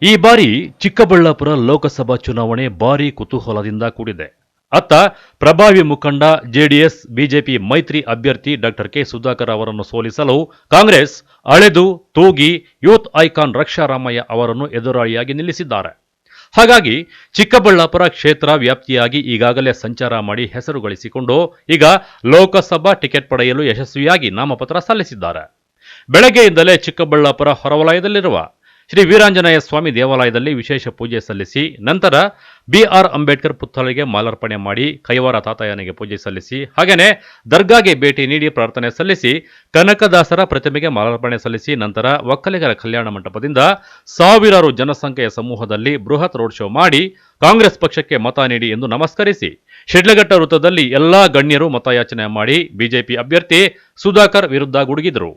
ಈ ಬಾರಿ ಚಿಕ್ಕಬಳ್ಳಾಪುರ ಲೋಕಸಭಾ ಚುನಾವಣೆ ಭಾರೀ ಕುತೂಹಲದಿಂದ ಕೂಡಿದೆ. ಅತ್ತ ಪ್ರಭಾವಿ ಮುಖಂಡ ಜೆಡಿಎಸ್ ಬಿಜೆಪಿ ಮೈತ್ರಿ ಅಭ್ಯರ್ಥಿ ಡಾಕ್ಟರ್ ಕೆ ಸುಧಾಕರ್ ಅವರನ್ನು ಸೋಲಿಸಲು ಕಾಂಗ್ರೆಸ್ ಅಳೆದು ತೂಗಿ ಯೂತ್ ಐಕಾನ್ ರಕ್ಷಾರಾಮಯ್ಯ ಅವರನ್ನು ಎದುರಾಳಿಯಾಗಿ ನಿಲ್ಲಿಸಿದ್ದಾರೆ. ಹಾಗಾಗಿ ಚಿಕ್ಕಬಳ್ಳಾಪುರ ಕ್ಷೇತ್ರ ವ್ಯಾಪ್ತಿಯಾಗಿ ಈಗಾಗಲೇ ಸಂಚಾರ ಮಾಡಿ ಹೆಸರು ಗಳಿಸಿಕೊಂಡು ಈಗ ಲೋಕಸಭಾ ಟಿಕೆಟ್ ಪಡೆಯಲು ಯಶಸ್ವಿಯಾಗಿ ನಾಮಪತ್ರ ಸಲ್ಲಿಸಿದ್ದಾರೆ. ಬೆಳಗ್ಗೆಯಿಂದಲೇ ಚಿಕ್ಕಬಳ್ಳಾಪುರ ಹೊರವಲಯದಲ್ಲಿರುವ ಶ್ರೀ ವೀರಾಂಜನೇಯ ಸ್ವಾಮಿ ದೇವಾಲಯದಲ್ಲಿ ವಿಶೇಷ ಪೂಜೆ ಸಲ್ಲಿಸಿ ನಂತರ ಬಿಆರ್ ಅಂಬೇಡ್ಕರ್ ಪುತ್ಥಳಿಗೆ ಮಾಲಾರ್ಪಣೆ ಮಾಡಿ ಕೈವಾರ ತಾತಯ್ಯನಿಗೆ ಪೂಜೆ ಸಲ್ಲಿಸಿ ಹಾಗೆಯೇ ದರ್ಗಾಗೆ ಭೇಟಿ ನೀಡಿ ಪ್ರಾರ್ಥನೆ ಸಲ್ಲಿಸಿ ಕನಕದಾಸರ ಪ್ರತಿಮೆಗೆ ಮಾಲಾರ್ಪಣೆ ಸಲ್ಲಿಸಿ ನಂತರ ಒಕ್ಕಲಿಗರ ಕಲ್ಯಾಣ ಮಂಟಪದಿಂದ ಸಾವಿರಾರು ಜನಸಂಖ್ಯೆಯ ಸಮೂಹದಲ್ಲಿ ಬೃಹತ್ ರೋಡ್ ಶೋ ಮಾಡಿ ಕಾಂಗ್ರೆಸ್ ಪಕ್ಷಕ್ಕೆ ಮತ ನೀಡಿ ಎಂದು ನಮಸ್ಕರಿಸಿ ಶಿಡ್ಲಘಟ್ಟ ವೃತ್ತದಲ್ಲಿ ಎಲ್ಲಾ ಗಣ್ಯರು ಮತಯಾಚನೆ ಮಾಡಿ ಬಿಜೆಪಿ ಅಭ್ಯರ್ಥಿ ಸುಧಾಕರ್ ವಿರುದ್ಧ ಗುಡುಗಿದರು.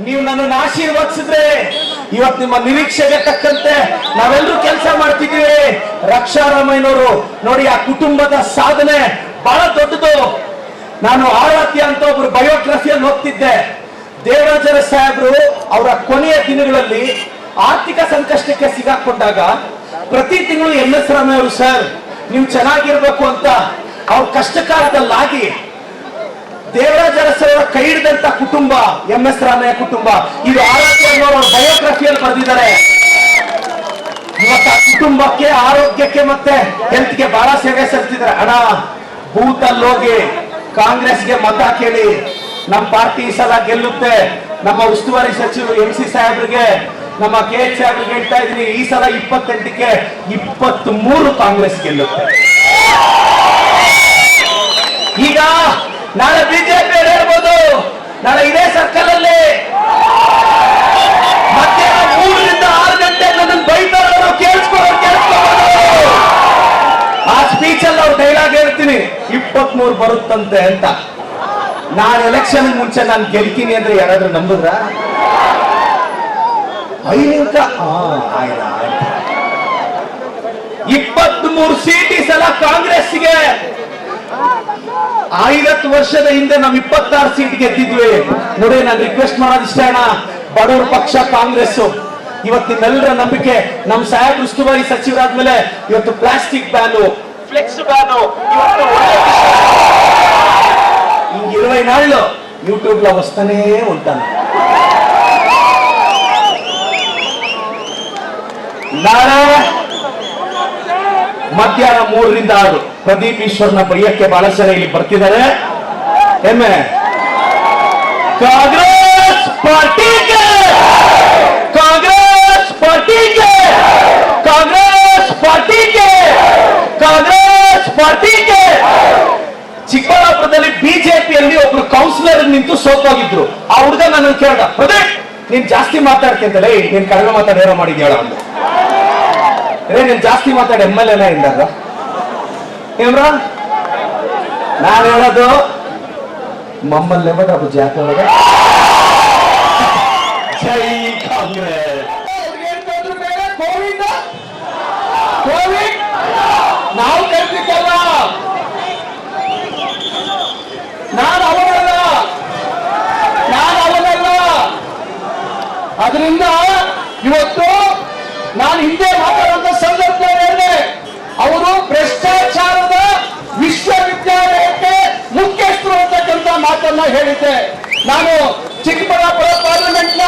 ನೀವು ನನ್ನನ್ನು ಆಶೀರ್ವದಿಸಿದ್ರೆ ಇವತ್ತು ನಿಮ್ಮ ನಿರೀಕ್ಷೆಗೆ ತಕ್ಕಂತೆ ನಾವೆಲ್ಲರೂ ಕೆಲಸ ಮಾಡ್ತಿದ್ದೀವಿ. ರಕ್ಷಾರಾಮಯ್ಯನವರು ನೋಡಿ, ಆ ಕುಟುಂಬದ ಸಾಧನೆ ಬಹಳ ದೊಡ್ಡದು. ನಾನು ಆರಾಧ್ಯ ಅಂತ ಒಬ್ರು ಬಯೋಗ್ರಫಿಯನ್ನು ಓದ್ತಿದ್ದೆ. ದೇವರಾಜರ ಸಾಹೇಬರು ಅವರ ಕೊನೆಯ ದಿನಗಳಲ್ಲಿ ಆರ್ಥಿಕ ಸಂಕಷ್ಟಕ್ಕೆ ಸಿಗಾಕೊಂಡಾಗ ಪ್ರತಿ ತಿಂಗಳು MS ರಾಮಯ್ಯ ಅವರು, ಸರ್ ನೀವು ಚೆನ್ನಾಗಿರ್ಬೇಕು ಅಂತ ಅವ್ರ ಕಷ್ಟ ಕಾಲದಲ್ಲಾಗಿ ದೇವರಾಜ ಅರಸರ ಕೈ ಹಿಡಿದಂತ ಕುಟುಂಬ MS ರಾಮಯ್ಯ ಕುಟುಂಬ. ಇದು ಆರಾಧ್ಯ ಅನ್ನೋರು ಅವ್ರ ಬಯೋಗ್ರಫಿಯಲ್ಲಿ ಬರೆದಿದ್ದಾರೆ. ಇವತ್ತು ಆ ಕುಟುಂಬಕ್ಕೆ, ಆರೋಗ್ಯಕ್ಕೆ ಮತ್ತೆ ಹೆಲ್ತ್ಗೆ ಬಹಳ ಸೇವೆ ಸಲ್ಲಿಸಿದ್ದಾರೆ. ಅಣ್ಣ, ಬೂತಲ್ಲಿ ಹೋಗಿ ಕಾಂಗ್ರೆಸ್ಗೆ ಮತ ಕೇಳಿ, ನಮ್ಮ ಪಾರ್ಟಿ ಈ ಸಲ ಗೆಲ್ಲುತ್ತೆ. ನಮ್ಮ ಉಸ್ತುವಾರಿ ಸಚಿವರು MC ಸಾಹೇಬ್ರಿಗೆ, ನಮ್ಮ KH ಸಾಹೇಬ್ರಿಗೆ ಹೇಳ್ತಾ ಇದ್ದೀನಿ, ಈ ಸಲ 28ಕ್ಕೆ 23 ಕಾಂಗ್ರೆಸ್ ಗೆಲ್ಲುತ್ತೆ. ಈಗ ನಾಳೆ ಬಿಜೆಪಿ ಹೇಳ್ಬೋದು, ನಾಳೆ ಇದೇ ಸರ್ಕಲ್ ಅಲ್ಲಿ ಮಧ್ಯಾಹ್ನ 3 ರಿಂದ 6 ಗಂಟೆ ನನ್ನನ್ನು ಬೈತಾರೋ ಕೇಳಿಸ್ಕೊಳ್ಳೋದು. ಆ ಸ್ಪೀಚ್ ಅಲ್ಲಿ ಅವ್ರು ಡೈಲಾಗ್ ಹೇಳ್ತೀನಿ, 23 ಬರುತ್ತಂತೆ ಅಂತ. ನಾನು ಎಲೆಕ್ಷನ್ ಮುಂಚೆ ನಾನು ಗೆಲ್ತೀನಿ ಅಂದ್ರೆ ಯಾರಾದ್ರೂ ನಂಬುದ್ರ? 23 ಸೀಟ್ ಈ ಸಲ ಕಾಂಗ್ರೆಸ್ಗೆ. 50 ವರ್ಷದ ಹಿಂದೆ ನಾವು 26 ಸೀಟ್ ಗೆದ್ದಿದ್ವಿ ನೋಡಿ. ನಾನು ರಿಕ್ವೆಸ್ಟ್ ಮಾಡೋದಿಷ್ಟ ಅಣ್ಣ, ಬಡವರ ಪಕ್ಷ ಕಾಂಗ್ರೆಸ್. ಇವತ್ತು ನಿಮ್ಮೆಲ್ಲರ ನಂಬಿಕೆ, ನಮ್ಮ ಸಾಹೇಬ್ ಉಸ್ತುವಾರಿ ಸಚಿವರಾದ್ಮೇಲೆ ಇವತ್ತು ಪ್ಲಾಸ್ಟಿಕ್ ಬ್ಯಾನು, ಫ್ಲೆಕ್ಸ್ ಬ್ಯಾನು, ಇವತ್ತು ಹಿಂಗ 20 ನಾಳು ಯೂಟ್ಯೂಬ್ లో వస్తనే ఉంటాను. ನಾಳೆ ಮಧ್ಯಾಹ್ನ 3 ರಿಂದ 6 ಪ್ರದೀಪ್ ಈಶ್ವರ್ನ ಬೈಯಕ್ಕೆ ಬಹಳ ಜನ ಇಲ್ಲಿ ಬರ್ತಿದ್ದಾರೆ. ಕಾಂಗ್ರೆಸ್ ಪಾರ್ಟಿಗೆ, ಕಾಂಗ್ರೆಸ್ ಪಾರ್ಟಿಗೆ, ಕಾಂಗ್ರೆಸ್ ಪಾರ್ಟಿಗೆ, ಕಾಂಗ್ರೆಸ್ ಪಾರ್ಟಿಗೆ. ಚಿಕ್ಕಬಳ್ಳಾಪುರದಲ್ಲಿ ಬಿಜೆಪಿಯಲ್ಲಿ ಒಬ್ರು ಕೌನ್ಸಿಲರ್ ನಿಂತು ಸೋತೋಗಿದ್ರು. ಆ ಹುಡುಗ ನನ್ನ ಕೇಳ್ದ, ಪ್ರದೀಪ್ ನೀನ್ ಜಾಸ್ತಿ ಮಾತಾಡ್ತಿದ್ದಲ್ಲ, ನೀನ್ ಕಡಿಮೆ ಮಾತಾಡೇನೋ ಮಾಡಿದ್ಯಾಳ ಅಂದ. ನೀನ್ ಜಾಸ್ತಿ ಮಾತಾಡಿ MLA ಇಂದಾಗ ಏನ್ರ ನಾನು ಹೇಳೋದು ಮಮ್ಮಲ್ಲಿ ನೆಮ್ಮದಿ ಜಾತಿ ಒಳಗೆ ಜೈ ಕಾಂಗ್ರೆಸ್. ಕೋವಿಡ್ ನಾವು ಕರ್ತಿದ್ದಲ್ಲ, ನಾನು ಅವನಲ್ಲ. ಅದರಿಂದ ಇವತ್ತು ನಾನು ಹಿಂದೆ ಮಾತಾಡುವಂತ ಸಂದರ್ಭದಲ್ಲಿ ಹೇಳಿದೆ, ಅವರು ಭ್ರಷ್ಟಾಚಾರದ ವಿಶ್ವವಿದ್ಯಾಲಯಕ್ಕೆ ಮುಖ್ಯಸ್ಥರು ಅಂತಕ್ಕಂಥ ಮಾತನ್ನ ಹೇಳಿದ್ದೆ. ನಾನು ಚಿಕ್ಕಬಳ್ಳಾಪುರ ಪಾರ್ಲಿಮೆಂಟ್ ನ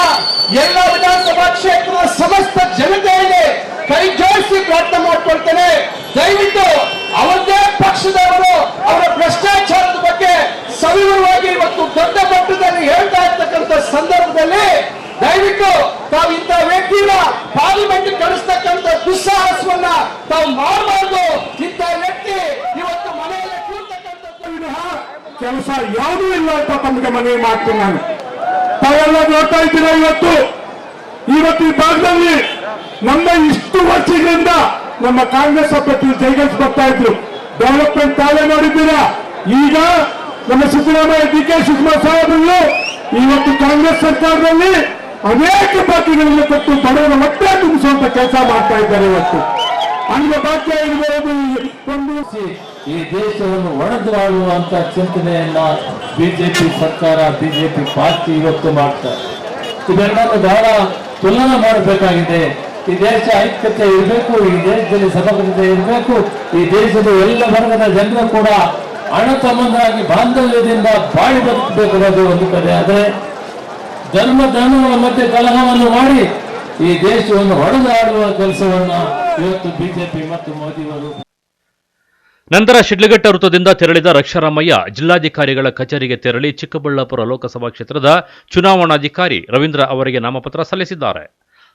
ಎಲ್ಲ ವಿಧಾನಸಭಾ ಕ್ಷೇತ್ರದ ಸಮಸ್ತ ಜನತೆಗೆ ಕೈ ಜೋಡಿಸಿ ಪ್ರಾರ್ಥನೆ ಮಾಡ್ಕೊಳ್ತೇನೆ. ದಯವಿಟ್ಟು ಅವರದೇ ಪಕ್ಷದವರು ಅವರ ಭ್ರಷ್ಟಾಚಾರದ ಬಗ್ಗೆ ಸವಿವರವಾಗಿ ಇವತ್ತು ದೊಡ್ಡ ಮಟ್ಟದಲ್ಲಿ ಹೇಳ್ತಾ ಇರ್ತಕ್ಕಂಥ ಸಂದರ್ಭದಲ್ಲಿ ದಯವಿಟ್ಟು ತಾವು ಇಂಥ ವ್ಯಕ್ತಿನ ಪಾರ್ಲಿಮೆಂಟ್ ಕಳಿಸ್ತಕ್ಕಂಥ ದುಸ್ಸಾಹಸವನ್ನ ತಾವು ಮಾಡಬಾರ್ದು. ಇಂಥ ವ್ಯಕ್ತಿ ಇವತ್ತು ಮನೆಯಲ್ಲಿ ಕೂರ್ತಕ್ಕಂಥ ಕೆಲಸ ಯಾವುದೂ ಇಲ್ಲ ಅಂತ ತಮಗೆ ಮನವಿ ಮಾಡ್ತೀನಿ. ನಾನು ತಾವೆಲ್ಲ ನೋಡ್ತಾ ಇದ್ದೀರಾ, ಇವತ್ತು ಈ ಭಾಗದಲ್ಲಿ ನಮ್ಮ ಇಷ್ಟು ವರ್ಷಗಳಿಂದ ನಮ್ಮ ಕಾಂಗ್ರೆಸ್ ಅಭ್ಯರ್ಥಿ ಜೈಗಲ್ಸ್ ಬರ್ತಾ ಇದ್ರು. ಡೆವಲಪ್ಮೆಂಟ್ ತಾವೇ ನೋಡಿದ್ದೀರಾ. ಈಗ ನಮ್ಮ ಸಿದ್ದರಾಮಯ್ಯ ಡಿ ಕೆ ಶಿವಕುಮಾರ್ ಸಾಹೇಬರು ಇವತ್ತು ಕಾಂಗ್ರೆಸ್ ಸರ್ಕಾರದಲ್ಲಿ ಅನೇಕ ಬಾಕಿಗಳನ್ನು ಕೊಟ್ಟು ಬಡವರ ಹೊಟ್ಟೆ ತುಂಬಿಸುವಂತ ಕೆಲಸ ಮಾಡ್ತಾ ಇದ್ದಾರೆ. ಇವತ್ತು ಅನ್ನ ಬಾಕ್ಯ ಇರಬಹುದು. ಈ ದೇಶವನ್ನು ಒಡೆದುವಾಳುವಂತ ಚಿಂತನೆಯನ್ನ ಬಿಜೆಪಿ ಸರ್ಕಾರ, ಬಿಜೆಪಿ ಪಾರ್ಟಿ ಇವತ್ತು ಮಾಡ್ತಾರೆ. ಇದೆಲ್ಲವನ್ನು ಬಹಳ ತುಲನೆ ಮಾಡಬೇಕಾಗಿದೆ. ಈ ದೇಶ ಐಕ್ಯತೆ ಇರಬೇಕು, ಈ ದೇಶದಲ್ಲಿ ಸಮಗ್ರತೆ ಇರಬೇಕು, ಈ ದೇಶದ ಎಲ್ಲ ವರ್ಗದ ಜನರು ಕೂಡ ಅಣ್ಣ ತಮ್ಮಂದರಾಗಿ ಬಾಂಧವ್ಯದಿಂದ ಬಾಳಿ ಬದುಕಬೇಕು ಅನ್ನೋದು ಒಂದು ಕಡೆ. ಆದರೆ ಧರ್ಮಗಳ ಮಧ್ಯೆ ಕಲಹವನ್ನು ಮಾಡಿ ಈ ದೇಶವನ್ನು ಹೊಡೆದಾಡುವ ಕೆಲಸವನ್ನ ಇವತ್ತು ಬಿಜೆಪಿ ಮತ್ತು ಮೋದಿಯವರು. ನಂತರ ಶಿಡ್ಲಘಟ್ಟ ವೃತ್ತದಿಂದ ತೆರಳಿದ ರಕ್ಷಾರಾಮಯ್ಯ ಜಿಲ್ಲಾಧಿಕಾರಿಗಳ ಕಚೇರಿಗೆ ತೆರಳಿ ಚಿಕ್ಕಬಳ್ಳಾಪುರ ಲೋಕಸಭಾ ಕ್ಷೇತ್ರದ ಚುನಾವಣಾಧಿಕಾರಿ ರವೀಂದ್ರ ಅವರಿಗೆ ನಾಮಪತ್ರ ಸಲ್ಲಿಸಿದ್ದಾರೆ.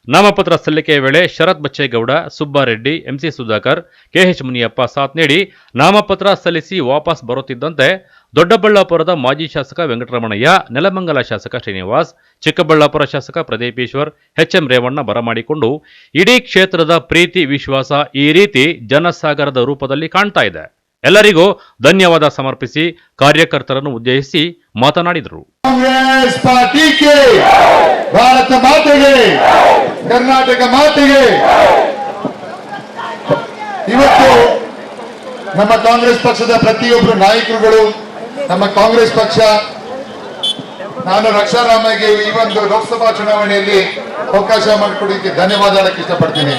ನಾಮಪತ್ರ ಸಲ್ಲಿಕೆಯ ವೇಳೆ ಶರತ್ ಬಚ್ಚೇಗೌಡ, ಸುಬ್ಬಾರೆಡ್ಡಿ, ಎಂಸಿ ಸುಧಾಕರ್, ಕೆಎಚ್ ಮುನಿಯಪ್ಪ ಸಾಥ್ ನೀಡಿ ನಾಮಪತ್ರ ಸಲ್ಲಿಸಿ ವಾಪಸ್ ಬರುತ್ತಿದ್ದಂತೆ ದೊಡ್ಡಬಳ್ಳಾಪುರದ ಮಾಜಿ ಶಾಸಕ ವೆಂಕಟರಮಣಯ್ಯ, ನೆಲಮಂಗಲ ಶಾಸಕ ಶ್ರೀನಿವಾಸ್, ಚಿಕ್ಕಬಳ್ಳಾಪುರ ಶಾಸಕ ಪ್ರದೀಪೇಶ್ವರ್, ಎಚ್ಎಂ ರೇವಣ್ಣ ಬರಮಾಡಿಕೊಂಡು ಇಡೀ ಕ್ಷೇತ್ರದ ಪ್ರೀತಿ ವಿಶ್ವಾಸ ಈ ರೀತಿ ಜನಸಾಗರದ ರೂಪದಲ್ಲಿ ಕಾಣ್ತಾ ಇದೆ. ಎಲ್ಲರಿಗೂ ಧನ್ಯವಾದ ಸಮರ್ಪಿಸಿ ಕಾರ್ಯಕರ್ತರನ್ನು ಉದ್ದೇಶಿಸಿ ಮಾತನಾಡಿದರು. ಕಾಂಗ್ರೆಸ್ ಪಾರ್ಟಿಗೆ, ಭಾರತ ಮಾತೆಗೆ, ಕರ್ನಾಟಕ ಮಾತೆಗೆ. ಇವತ್ತು ನಮ್ಮ ಕಾಂಗ್ರೆಸ್ ಪಕ್ಷದ ಪ್ರತಿಯೊಬ್ಬರು ನಾಯಕರುಗಳು, ನಮ್ಮ ಕಾಂಗ್ರೆಸ್ ಪಕ್ಷ, ನಾನು ರಕ್ಷಾರಾಮಯ್ಯಗೆ ಈ ಒಂದು ಲೋಕಸಭಾ ಚುನಾವಣೆಯಲ್ಲಿ ಅವಕಾಶ ಮಾಡಿಕೊಡಲಿಕ್ಕೆ ಧನ್ಯವಾದ ಹೇಳಕ್ಕೆ ಇಷ್ಟಪಡ್ತೀನಿ.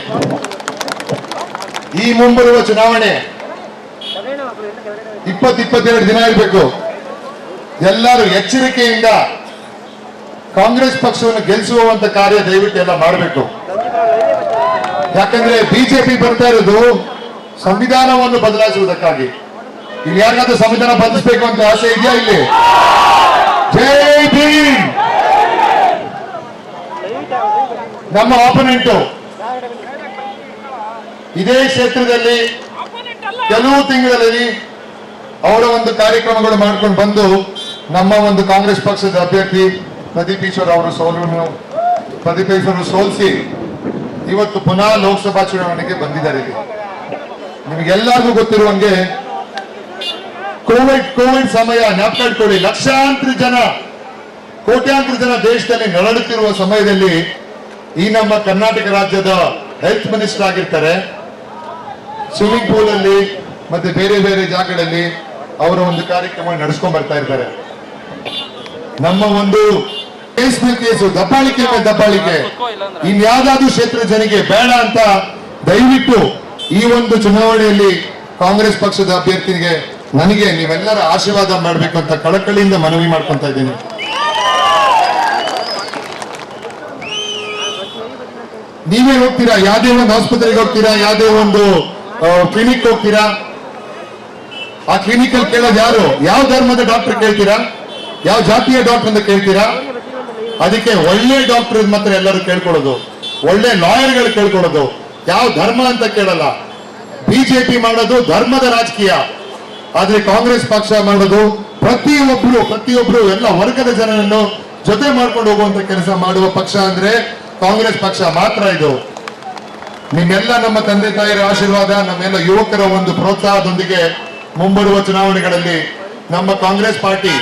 ಈ ಮುಂಬರುವ ಚುನಾವಣೆ 20-22 ದಿನ ಇರಬೇಕು. ಎಲ್ಲರೂ ಎಚ್ಚರಿಕೆಯಿಂದ ಕಾಂಗ್ರೆಸ್ ಪಕ್ಷವನ್ನು ಗೆಲ್ಲಿಸುವಂತ ಕಾರ್ಯ ದಯವಿಟ್ಟು ಎಲ್ಲ ಮಾಡಬೇಕು. ಯಾಕಂದ್ರೆ ಬಿಜೆಪಿ ಬರ್ತಾ ಇರೋದು ಸಂವಿಧಾನವನ್ನು ಬದಲಾಯಿಸುವುದಕ್ಕಾಗಿ. ಇಲ್ಲಿ ಯಾರಿಗಾದ್ರೂ ಸಂವಿಧಾನ ಬದಲಿಸಬೇಕು ಅಂತ ಆಸೆ ಇದೆಯಾ? ಇಲ್ಲಿ ಜೈ ಭೀಮ್. ನಮ್ಮ ಆಪೋನೆಂಟು ಇದೇ ಕ್ಷೇತ್ರದಲ್ಲಿ ಕೆಲವು ತಿಂಗಳಲ್ಲಿ ಅವರ ಒಂದು ಕಾರ್ಯಕ್ರಮಗಳು ಮಾಡ್ಕೊಂಡು ಬಂದು ನಮ್ಮ ಒಂದು ಕಾಂಗ್ರೆಸ್ ಪಕ್ಷದ ಅಭ್ಯರ್ಥಿ ಪ್ರದೀಪೇಶ್ವರ್ ಸೋಲಿಸಿ ಇವತ್ತು ಪುನಃ ಲೋಕಸಭಾ ಚುನಾವಣೆಗೆ ಬಂದಿದ್ದಾರೆ. ಇಲ್ಲಿ ನಿಮಗೆಲ್ಲರಿಗೂ ಗೊತ್ತಿರುವಂಗೆ ಕೋವಿಡ್ ಸಮಯ ಜ್ಞಾಪಕ, ಲಕ್ಷಾಂತರ ಜನ, ಕೋಟ್ಯಾಂತರ ಜನ ದೇಶದಲ್ಲಿ ನರಳುತ್ತಿರುವ ಸಮಯದಲ್ಲಿ ಈ ನಮ್ಮ ಕರ್ನಾಟಕ ರಾಜ್ಯದ ಹೆಲ್ತ್ ಮಿನಿಸ್ಟರ್ ಆಗಿರ್ತಾರೆ. ಸ್ವಿಮ್ಮಿಂಗ್ ಪೂಲ್ ಅಲ್ಲಿ ಮತ್ತೆ ಬೇರೆ ಬೇರೆ ಜಾಗಗಳಲ್ಲಿ ಅವರ ಒಂದು ಕಾರ್ಯಕ್ರಮ ನಡೆಸ್ಕೊಂಡ್ ಬರ್ತಾ ಇರ್ತಾರೆ. ನಮ್ಮ ಒಂದು ಕೇಸು ದಬ್ಬಾಳಿಕೆ ಮೇಲೆ ದಬ್ಬಾಳಿಕೆ ಇನ್ಯಾವುದಾದ್ರೂ ಕ್ಷೇತ್ರ ಜನಕ್ಕೆ ಬೇಡ ಅಂತ ದಯವಿಟ್ಟು ಈ ಒಂದು ಚುನಾವಣೆಯಲ್ಲಿ ಕಾಂಗ್ರೆಸ್ ಪಕ್ಷದ ಅಭ್ಯರ್ಥಿಗೆ ನನಗೆ ನೀವೆಲ್ಲರ ಆಶೀರ್ವಾದ ಮಾಡಬೇಕು ಅಂತ ಕಳಕಳಿಯಿಂದ ಮನವಿ ಮಾಡ್ಕೊಂತ ಇದ್ದೀನಿ. ನೀವೇ ಹೋಗ್ತೀರಾ, ಯಾವುದೇ ಒಂದು ಆಸ್ಪತ್ರೆಗೆ ಹೋಗ್ತೀರಾ, ಯಾವುದೇ ಒಂದು ಕ್ಲಿನಿಕ್ ಹೋಗ್ತೀರಾ, ಆ ಕ್ಲಿನಿಕ್ ಅಲ್ಲಿ ಕೇಳೋದು ಯಾರು? ಯಾವ ಧರ್ಮದ ಡಾಕ್ಟರ್ ಕೇಳ್ತೀರಾ? ಯಾವ ಜಾತಿಯ ಡಾಕ್ಟರ್ ಅಂತ ಕೇಳ್ತೀರಾ? ಅದಕ್ಕೆ ಒಳ್ಳೆ ಡಾಕ್ಟರ್ ಮಾತ್ರ ಎಲ್ಲರೂ ಕೇಳ್ಕೊಳ್ಳೋದು, ಒಳ್ಳೆ ಲಾಯರ್ಗಳು ಕೇಳ್ಕೊಳ್ಳೋದು, ಯಾವ ಧರ್ಮ ಅಂತ ಕೇಳಲ್ಲ. ಬಿಜೆಪಿ ಮಾಡೋದು ಧರ್ಮದ ರಾಜಕೀಯ, ಆದ್ರೆ ಕಾಂಗ್ರೆಸ್ ಪಕ್ಷ ಮಾಡೋದು ಪ್ರತಿಯೊಬ್ರು ಎಲ್ಲ ವರ್ಗದ ಜನರನ್ನು ಜೊತೆ ಮಾಡ್ಕೊಂಡು ಹೋಗುವಂತ ಕೆಲಸ ಮಾಡುವ ಪಕ್ಷ ಅಂದ್ರೆ ಕಾಂಗ್ರೆಸ್ ಪಕ್ಷ ಮಾತ್ರ. ಇದು ನಿಮ್ಮೆಲ್ಲ ನಮ್ಮ ತಂದೆ ತಾಯಿಯರ ಆಶೀರ್ವಾದ, ನಮ್ಮೆಲ್ಲ ಯುವಕರ ಒಂದು ಪ್ರೋತ್ಸಾಹದೊಂದಿಗೆ ಮುಂಬರುವ ಚುನಾವಣೆಗಳಲ್ಲಿ ನಮ್ಮ ಕಾಂಗ್ರೆಸ್ ಪಾರ್ಟಿ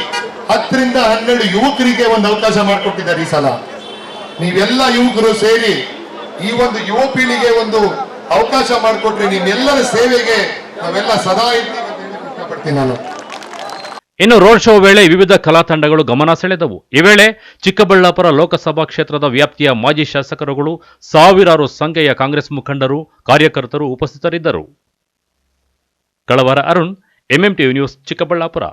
10 ರಿಂದ 12 ಯುವಕರಿಗೆ ಒಂದು ಅವಕಾಶ ಮಾಡಿಕೊಟ್ಟಿದ್ದಾರೆ ಈ ಸಲ. ನೀವೆಲ್ಲ ಯುವಕರು ಸೇರಿ ಈ ಒಂದು ಯುವ ಪೀಳಿಗೆ ಒಂದು ಅವಕಾಶ ಮಾಡಿಕೊಟ್ರೆ ನಿಮ್ಮೆಲ್ಲರ ಸೇವೆಗೆ ನಾವೆಲ್ಲ ಸದಾ ಇರ್ತೀವಿ ಅಂತ ಹೇಳಕ್ ಇಷ್ಟಪಡ್ತೀನಿ ನಾನು. ಇನ್ನು ರೋಡ್ ಶೋ ವೇಳೆ ವಿವಿಧ ಕಲಾ ತಂಡಗಳು ಗಮನ ಸೆಳೆದವು. ಈ ವೇಳೆ ಚಿಕ್ಕಬಳ್ಳಾಪುರ ಲೋಕಸಭಾ ಕ್ಷೇತ್ರದ ವ್ಯಾಪ್ತಿಯ ಮಾಜಿ ಶಾಸಕರುಗಳು, ಸಾವಿರಾರು ಸಂಖ್ಯೆಯ ಕಾಂಗ್ರೆಸ್ ಮುಖಂಡರು, ಕಾರ್ಯಕರ್ತರು ಉಪಸ್ಥಿತರಿದ್ದರು. ಕಳವರ ಅರುಣ್, ಎಂಎಂಟಿವಿ ನ್ಯೂಸ್, ಚಿಕ್ಕಬಳ್ಳಾಪುರ.